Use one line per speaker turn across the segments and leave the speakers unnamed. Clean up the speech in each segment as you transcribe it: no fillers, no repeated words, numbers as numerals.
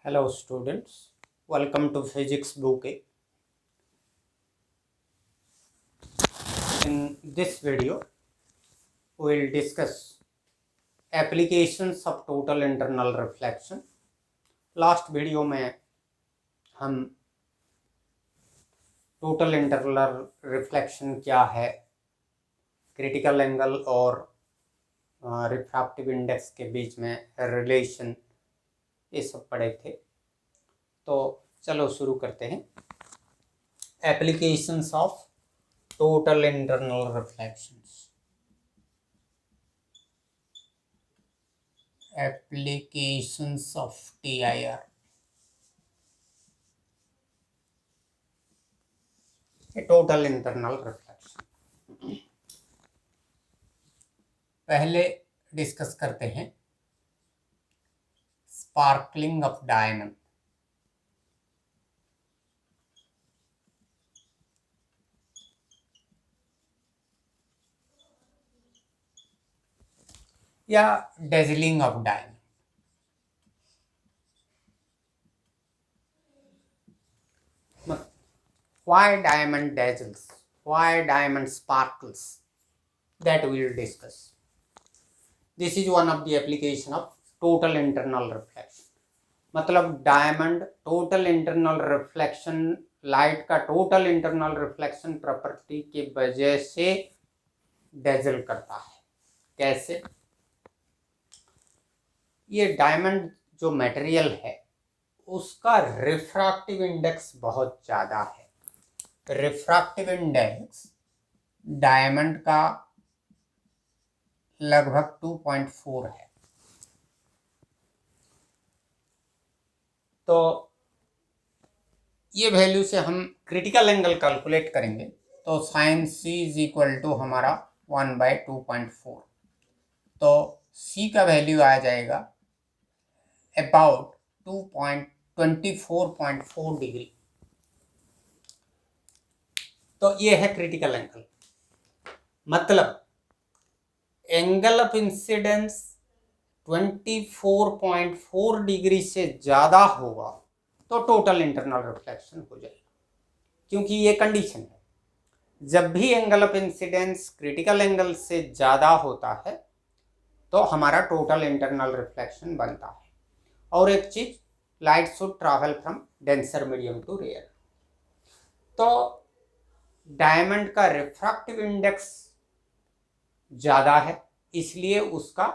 Hello students, welcome to physics book. In this video, we will discuss applications of total internal reflection. Last video में हम total internal reflection क्या है, critical angle और refractive index के बीच में relation ये सब पढ़े थे। तो चलो शुरू करते हैं। Applications of total internal reflections. Applications of TIR. Total internal reflection. पहले डिस्कस करते हैं स्पार्कलिंग ऑफ डायमंड। या dazzling of diamond. Why diamond dazzles? Why diamond sparkles? That we will discuss. This is one of the application of total internal reflection. मतलब diamond total internal reflection, light का total internal reflection property के वजह से dazzle करता है। कैसे? ये diamond जो मटेरियल है उसका रिफ्रैक्टिव इंडेक्स बहुत ज़्यादा है। रिफ्रैक्टिव इंडेक्स डायमंड का लगभग 2.4 है। तो ये वैल्यू से हम क्रिटिकल एंगल कैलकुलेट करेंगे तो sine C is equal to हमारा 1/2.4। तो सी का वैल्यू आ जाएगा अबाउट 24.4 डिग्री। तो ये है क्रिटिकल एंगल। मतलब एंगल ऑफ इंसिडेंस 24.4 डिग्री से ज़्यादा होगा तो टोटल इंटरनल रिफ्लेक्शन हो जाएगा, क्योंकि ये कंडीशन है। जब भी angle of incidence critical angle से ज़्यादा होता है तो हमारा टोटल इंटरनल रिफ्लेक्शन बनता है। और एक चीज़, light should travel from denser medium to rarer. तो डायमंड का रिफ्रैक्टिव इंडेक्स ज़्यादा है, इसलिए उसका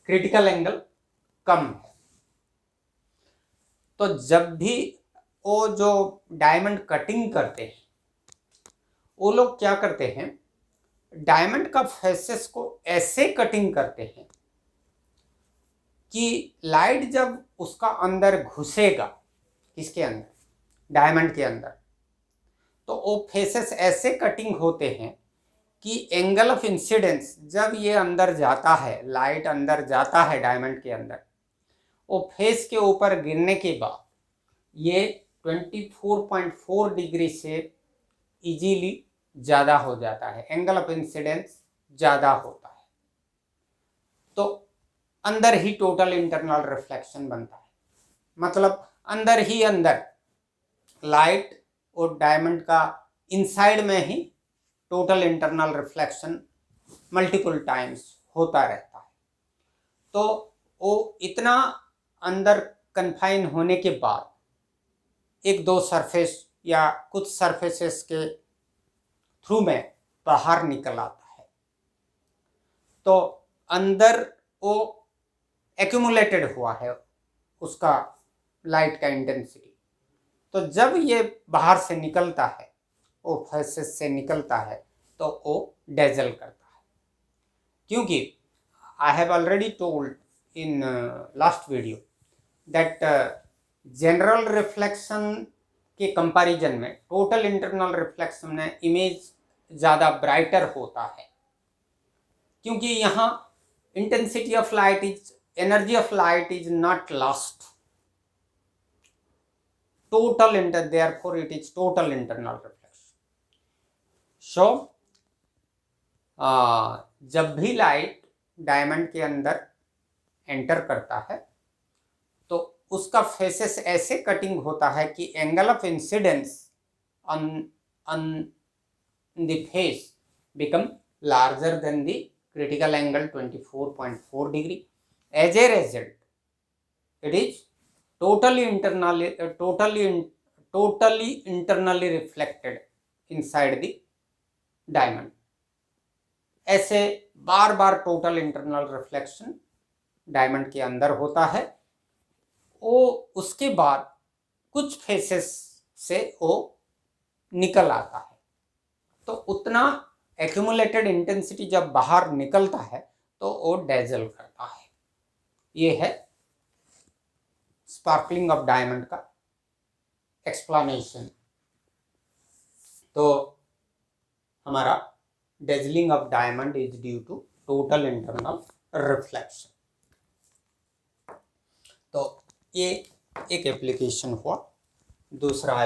क्रिटिकल एंगल कम है। तो जब भी वो जो डायमंड कटिंग करते हैं वो लोग क्या करते हैं, डायमंड का फेसेस को ऐसे कटिंग करते हैं कि लाइट जब उसका अंदर घुसेगा, किसके अंदर, डायमंड के अंदर, तो वो फेसेस ऐसे कटिंग होते हैं कि एंगल ऑफ इंसिडेंस जब ये अंदर जाता है, लाइट अंदर जाता है डायमंड के अंदर, वो फेस के ऊपर गिरने के बाद ये 24.4 डिग्री से इजीली ज़्यादा हो जाता है, एंगल ऑफ इंसिडेंस ज़्यादा होता है। तो अंदर ही टोटल इंटरनल रिफ्लेक्शन बनता है। मतलब अंदर ही अंदर लाइट और डायमंड का इनसाइड में ही total internal reflection multiple times होता रहता है। तो वो इतना अंदर कन्फाइन होने के बाद एक दो सरफेस या कुछ सरफेसेस के थ्रू में बाहर निकल आता है। तो अंदर वो एक्यूमुलेटेड हुआ है उसका लाइट का इंटेंसिटी। तो जब ये बाहर से निकलता है, वो फेसेस से निकलता है, तो वो डेजल करता है। क्योंकि I have already told in last video that general reflection के कंपैरिजन में टोटल इंटरनल रिफ्लेक्शन में इमेज ज़्यादा ब्राइटर होता है, क्योंकि यहाँ intensity of light is, energy of light is not lost, total therefore it is total internal reflection. So जब भी लाइट डायमंड के अंदर एंटर करता है तो उसका फेसेस ऐसे कटिंग होता है कि angle of incidence on the face become larger than the critical angle 24.4 degree. As a result, it is totally internally reflected inside the diamond. ऐसे बार बार टोटल इंटरनल रिफ्लेक्शन डायमंड के अंदर होता है। वो उसके बाद कुछ फेसेस से वो निकल आता है, तो उतना एक्यूमुलेटेड इंटेंसिटी जब बाहर निकलता है तो वो डेजल करता है। ये है स्पार्कलिंग ऑफ डायमंड का एक्सप्लेनेशन। तो हमारा dazzling of diamond is due to total internal reflection. तो ये एक एप्लीकेशन हुआ। दूसरा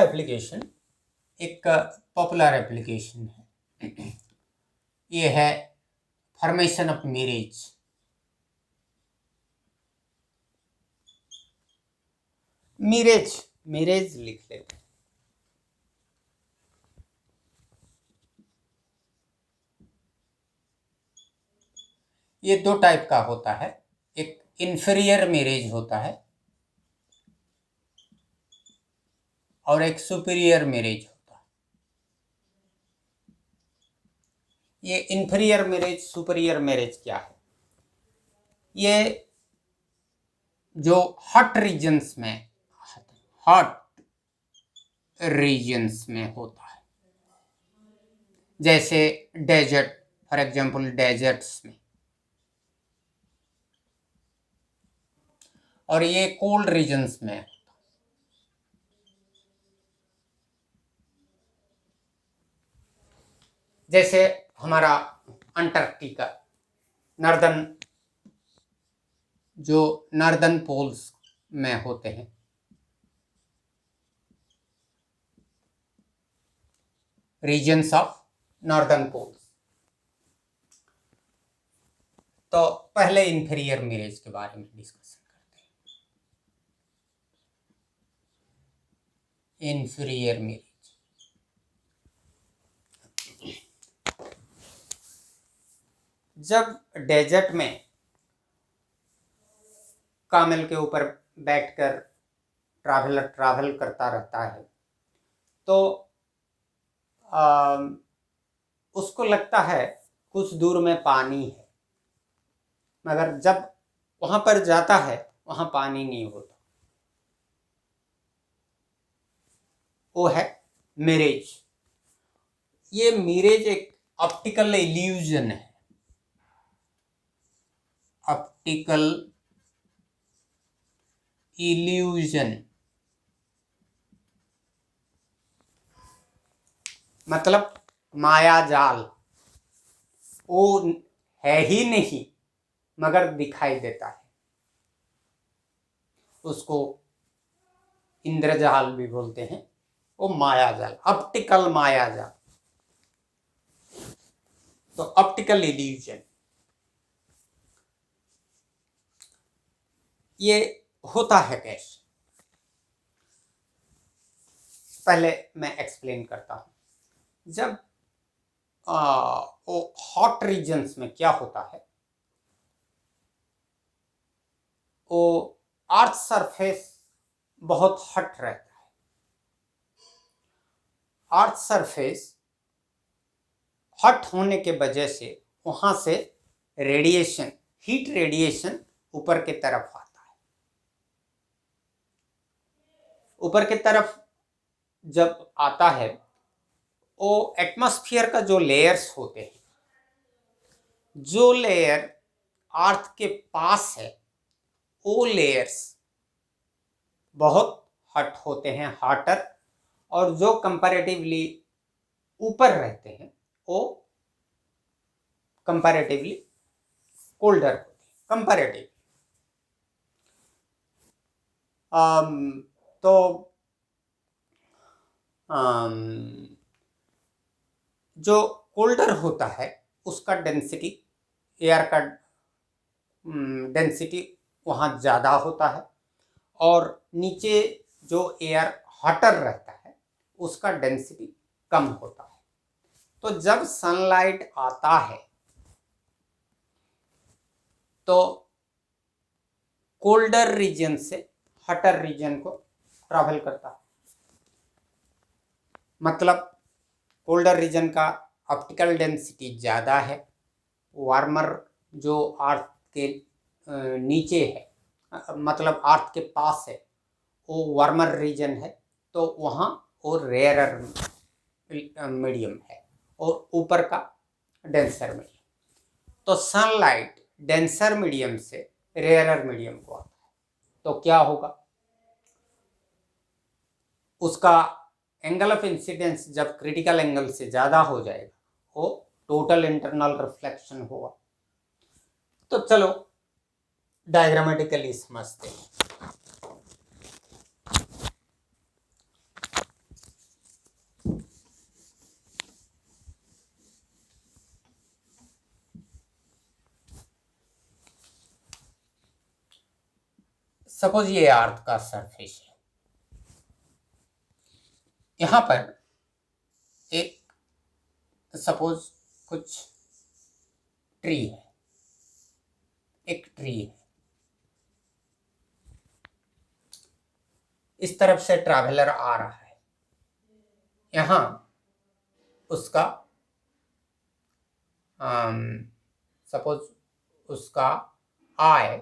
एप्लीकेशन, एक पॉपुलर एप्लीकेशन है। ये है फॉर्मेशन ऑफ मिरेज। मिरेज लिख लेते हैं। ये दो टाइप का होता है, एक इंफीरियर मिरेज होता है और एक सुपीरियर मिरेज होता है। ये इंफीरियर मिरेज सुपीरियर मिरेज क्या है? ये जो हॉट रीजन्स में होता है, जैसे डेजर्ट, फॉर एग्जांपल डेजर्ट्स में, और ये कोल्ड रीजन्स में है। जैसे हमारा अंटार्कटिका, नॉर्दर्न पोल्स में होते हैं। Reasons of northern poles. तो पहले इंफीरियर मिरेज के बारे में डिस्कशन करते हैं। इंफीरियर मिरेज जब डेजर्ट में कामेल के ऊपर बैठकर ट्रैवल करता रहता है, तो उसको लगता है कुछ दूर में पानी है, मगर जब वहां पर जाता है वहां पानी नहीं होता। वो है मिरेज। ये मिरेज एक ऑप्टिकल इल्यूजन है। ऑप्टिकल इल्यूजन मतलब माया जाल। वो है ही नहीं मगर दिखाई देता है। उसको इंद्रजाल भी बोलते हैं। वो माया जाल, ऑप्टिकल माया जाल। तो ऑप्टिकल इल्यूजन ये होता है कैसे? पहले मैं एक्सप्लेन करता हूं। जब वो हॉट रीजन्स में क्या होता है, वो अर्थ सरफेस बहुत हॉट रहता है। अर्थ सरफेस हॉट होने के वजह से वहां से रेडिएशन, हीट रेडिएशन ऊपर की तरफ आता है। ऊपर की तरफ जब आता है, वो एटमॉस्फेयर का जो लेयर्स होते हैं, जो लेयर अर्थ के पास है, वो लेयर्स बहुत हॉट होते हैं, हॉटर, और जो कंपैरेटिवली ऊपर रहते हैं वो कंपैरेटिवली कोल्डर होते हैं। कंपैरेटिवली तो जो कोल्डर होता है उसका डेंसिटी, एयर का डेंसिटी वहाँ ज़्यादा होता है, और नीचे जो एयर हॉटर रहता है उसका डेंसिटी कम होता है। तो जब सनलाइट आता है तो कोल्डर रीजन से हॉटर रीजन को ट्रैवल करता है। मतलब कोल्डर रीजन का ऑप्टिकल डेंसिटी ज़्यादा है, वार्मर जो अर्थ के नीचे है, मतलब अर्थ के पास है, वो वार्मर रीजन है, तो वहाँ वो रेयरर मीडियम है, और ऊपर का डेंसर मीडियम। तो सनलाइट डेंसर मीडियम से रेयरर मीडियम को आता है, तो क्या होगा, उसका एंगल ऑफ इंसिडेंस जब क्रिटिकल एंगल से ज़्यादा हो जाएगा वो टोटल इंटरनल रिफ्लेक्शन होगा। तो चलो डायग्रामेटिकली समझते हैं। सपोज ये अर्थ का सरफेस है, यहां पर एक सपोज कुछ ट्री है, एक ट्री है, इस तरफ से ट्रैवलर आ रहा है, यहां उसका सपोज उसका आई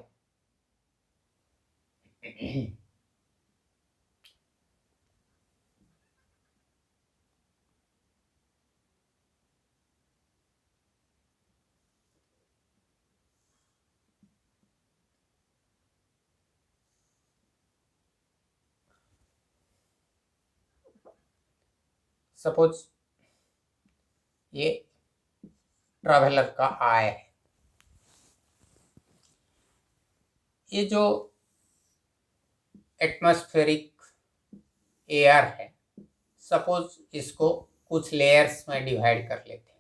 सपोज ये ट्रैवलर का आई है, ये जो एटमॉस्फेरिक एयर है, सपोज इसको कुछ लेयर्स में डिवाइड कर लेते हैं।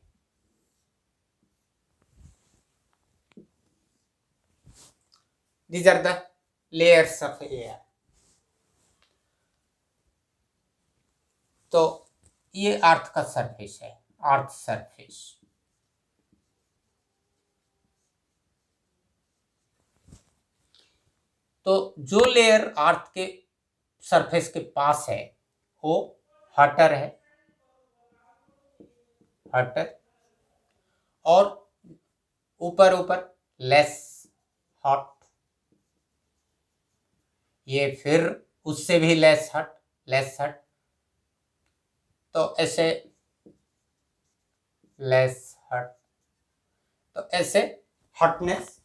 These are the layers of air. तो ये अर्थ का सरफेस है, अर्थ सरफेस। तो जो लेयर अर्थ के सरफेस के पास है वो हॉटर है, हॉटर, और ऊपर ऊपर लेस हॉट, ये फिर उससे भी लेस हॉट, लेस हॉट, तो ऐसे लेस हॉट, तो ऐसे हॉटनेस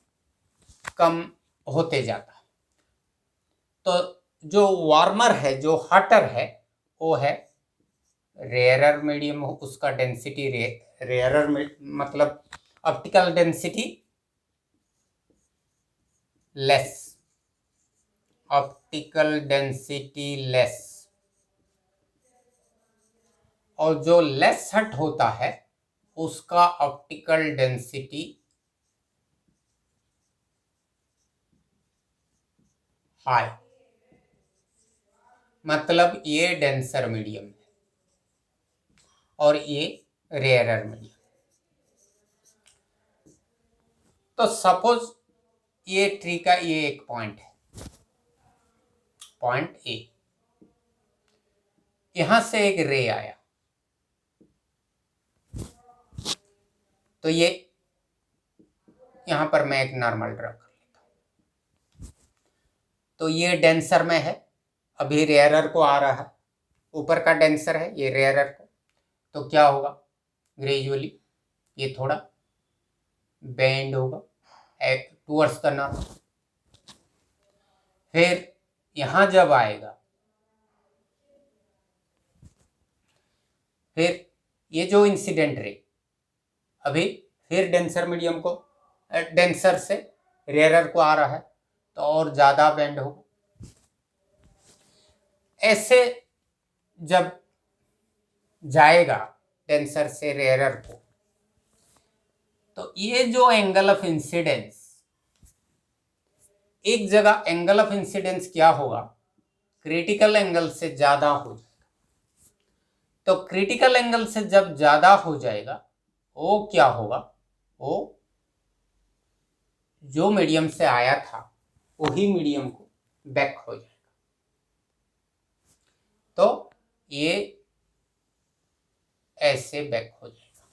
कम होते जाता है। तो जो वार्मर है, जो हॉटर है, वो है रेयरर मीडियम, उसका डेंसिटी रेयरर मतलब optical density less, optical density less, और जो लेस हट होता है उसका ऑप्टिकल डेंसिटी हाई, मतलब ये डेंसर मीडियम है और ये रेयरर मीडियम। तो सपोज ये ट्री का ये एक पॉइंट है, पॉइंट ए, यहां से एक रे आया, तो ये यहां पर मैं एक नॉर्मल ड्रा कर लेता हूं। तो ये डेंसर में है, अभी रेयरर को आ रहा है, ऊपर का डेंसर है, ये रेयरर को, तो क्या होगा, ग्रेजुअली ये थोड़ा बेंड होगा टूवर्ड्स द नॉर्थ। फिर यहां जब आएगा, फिर ये जो इंसिडेंट रे अभी फिर डेंसर मीडियम को, डेंसर से रेयरर को आ रहा है, तो और ज्यादा बेंड होगा। ऐसे जब जाएगा डेंसर से रेयरर को। तो ये जो एंगल ऑफ इंसिडेंस, एक जगह एंगल ऑफ इंसिडेंस क्या होगा, क्रिटिकल एंगल से ज्यादा हो जाएगा। तो क्रिटिकल एंगल से जब ज्यादा हो जाएगा, वो क्या होगा, वो जो मीडियम से आया था वही मीडियम को बैक हो जाएगा। तो ये ऐसे बैक हो जाएगा।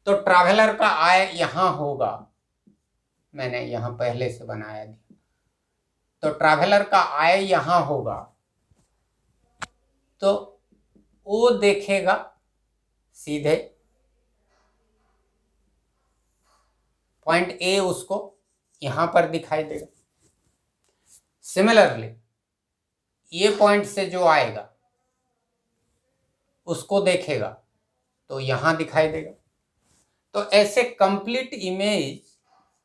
तो ट्रैवलर का आय यहां होगा, मैंने यहां पहले से बनाया दिया। तो ट्रैवलर का आय यहां होगा, तो वो देखेगा सीधे पॉइंट ए, उसको यहां पर दिखाई देगा। सिमिलरली ये पॉइंट से जो आएगा उसको देखेगा तो यहां दिखाई देगा। तो ऐसे कंप्लीट इमेज,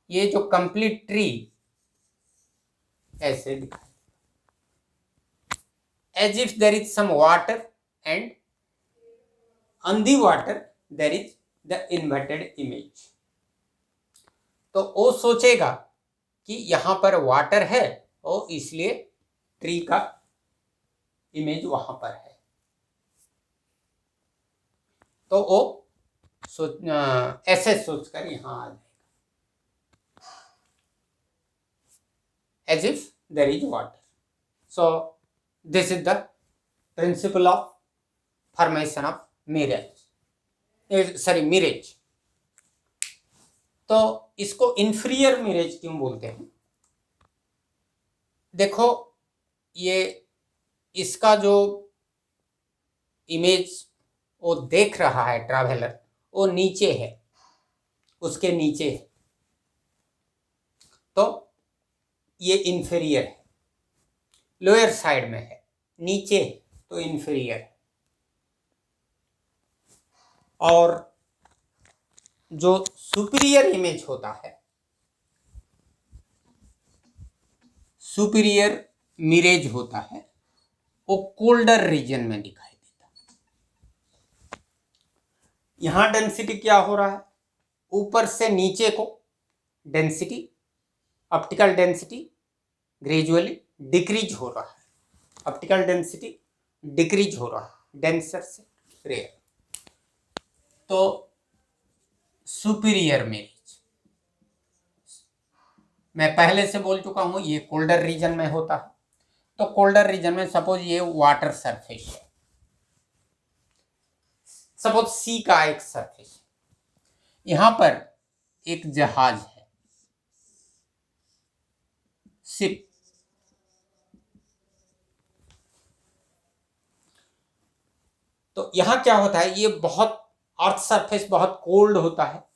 ये जो कंप्लीट ट्री ऐसे दिखाई, as if there is some water and on the water there is the inverted image. तो वो सोचेगा कि यहां पर वाटर है और इसलिए ट्री का इमेज वहां पर है। तो वो ऐसे सोचकर यहां आ जाएगा, as if there is water. So this is the principle of formation of mirage. तो इसको इंफीरियर मिरेज क्यों बोलते हैं? देखो, ये इसका जो इमेज वो देख रहा है ट्रैवलर, वो नीचे है, उसके नीचे है, तो ये इंफीरियर है। लोअर साइड में है, नीचे है तो इंफीरियर है। और जो सुपीरियर इमेज होता है, सुपीरियर मिरेज होता है, वो कोल्डर रीजन में दिखाई देता है। यहां डेंसिटी क्या हो रहा है, ऊपर से नीचे को density, optical density gradually decrease हो रहा है। ऑप्टिकल डेंसिटी डिक्रीज हो रहा है डेंसर से रेयर। तो सुपीरियर मिरेज मैं पहले से बोल चुका हूं, ये कोल्डर रीजन में होता है। तो कोल्डर रीजन में सपोज ये वाटर सरफेस है, सपोज सी का एक सरफेस है, यहां पर एक जहाज है, शिप। तो यहां क्या होता है, ये बहुत अर्थ सरफेस बहुत कोल्ड होता है।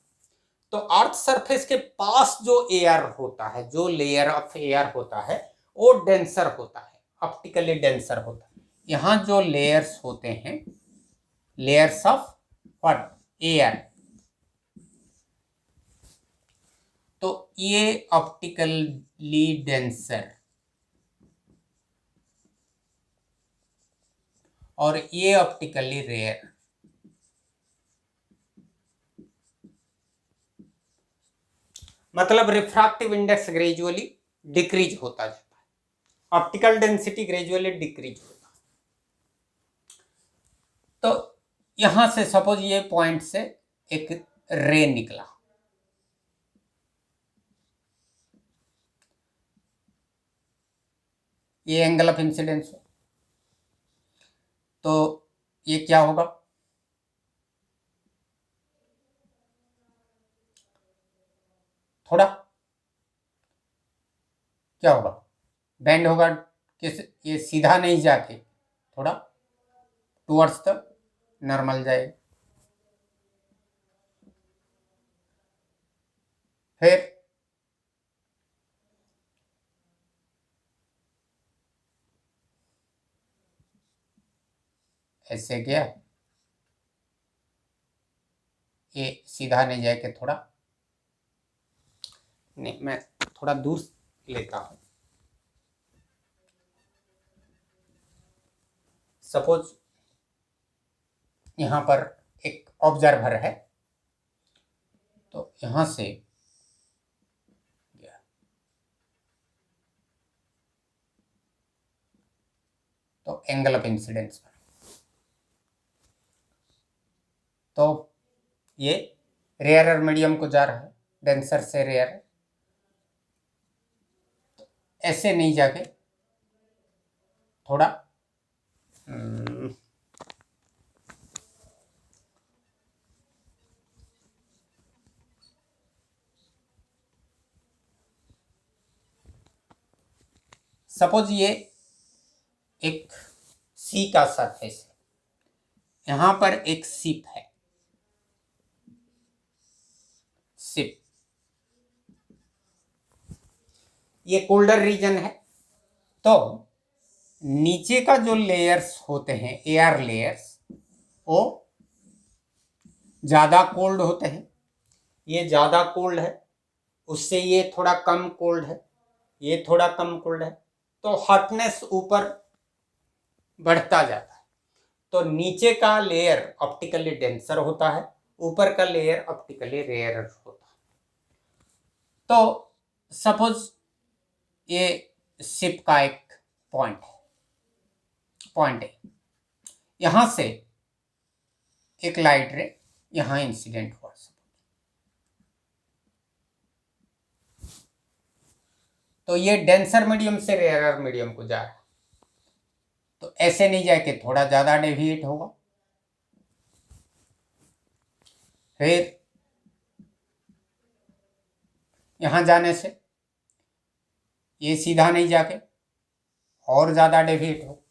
तो अर्थ सरफेस के पास जो एयर होता है, जो लेयर ऑफ एयर होता है, वो डेंसर होता है, ऑप्टिकली डेंसर होता है। यहां जो लेयर्स होते हैं, लेयर्स ऑफ व्हाट, एयर, तो ये ऑप्टिकली डेंसर और ये ऑप्टिकली रेयर। मतलब रिफ्रैक्टिव इंडेक्स ग्रेजुअली डिक्रीज होता जाता है, ऑप्टिकल डेंसिटी ग्रेजुअली डिक्रीज होता है। तो यहां से सपोज ये पॉइंट से एक रे निकला, ये एंगल ऑफ इंसिडेंस है। तो ये क्या होगा, थोड़ा क्या होगा, बेंड होगा, किस, ये सीधा नहीं जाके थोड़ा टुवर्ड्स द नॉर्मल जाएगा। फिर ऐसे गया, ये सीधा नहीं जाए कि थोड़ा, नहीं मैं थोड़ा दूर लेता हूं। सपोज यहाँ पर एक ऑब्जर्वर है, तो यहाँ से तो एंगल ऑफ इंसिडेंस पर, तो ये रेयरर मीडियम को जा रहा है, डेंसर से रेयर, तो ऐसे नहीं जाके थोड़ा सपोज ये एक सी का सरफेस है, यहां पर एक सिप है, सिप, ये कोल्डर रीजन है, तो नीचे का जो लेयर्स होते हैं, एयर लेयर्स, वो ज़्यादा कोल्ड होते हैं, ये ज़्यादा कोल्ड है, उससे ये थोड़ा कम कोल्ड है, ये थोड़ा कम कोल्ड है, तो हॉटनेस ऊपर बढ़ता जाता है। तो नीचे का लेयर ऑप्टिकली डेंसर होता है, ऊपर का लेयर ऑप्टिकली रेयर होता है। तो सपोज ये शिप का एक पॉइंट है, यहां से एक लाइट रे यहां इंसिडेंट हुआ, तो ये डेंसर मीडियम से रेयर मीडियम को जा रहा है, तो ऐसे नहीं जाके थोड़ा ज्यादा डेविएट होगा, फिर यहां जाने से ये सीधा नहीं जाके और ज्यादा डेविएट हो,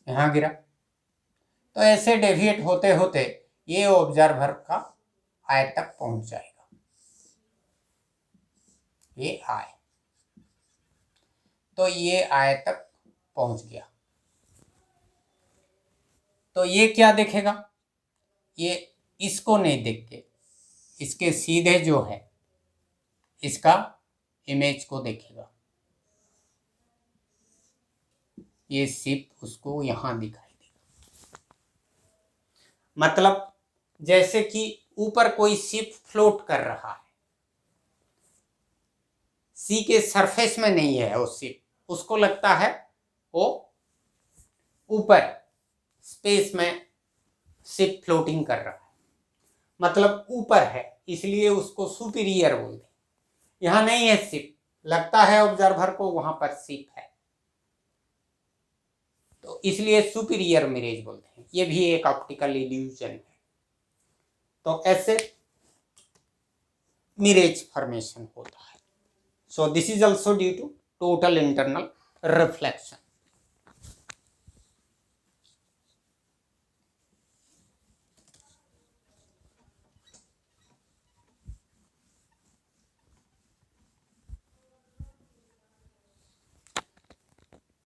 यहां गिरा, तो ऐसे डेविएट होते होते ये ऑब्जर्वर का आई तक पहुंच जाएगा, ये आई, तो ये आई तक पहुंच गया, तो ये क्या देखेगा, ये इसको नहीं देख के इसके सीधे जो है इसका इमेज को देखेगा, ये शिप उसको यहां दिखाई देगा। मतलब जैसे कि ऊपर कोई शिप फ्लोट कर रहा है, सी के सरफेस में नहीं है वो शिप, उसको लगता है वो ऊपर स्पेस में शिप फ्लोटिंग कर रहा है, मतलब ऊपर है, इसलिए उसको सुपीरियर बोलते हैं। यहां नहीं है शिप, लगता है ऑब्जर्वर को वहां पर शिप है, तो इसलिए सुपीरियर मिरेज बोलते हैं। ये भी एक ऑप्टिकल इल्यूजन है। तो ऐसे मिरेज फॉर्मेशन होता है। So this is also due to total internal reflection.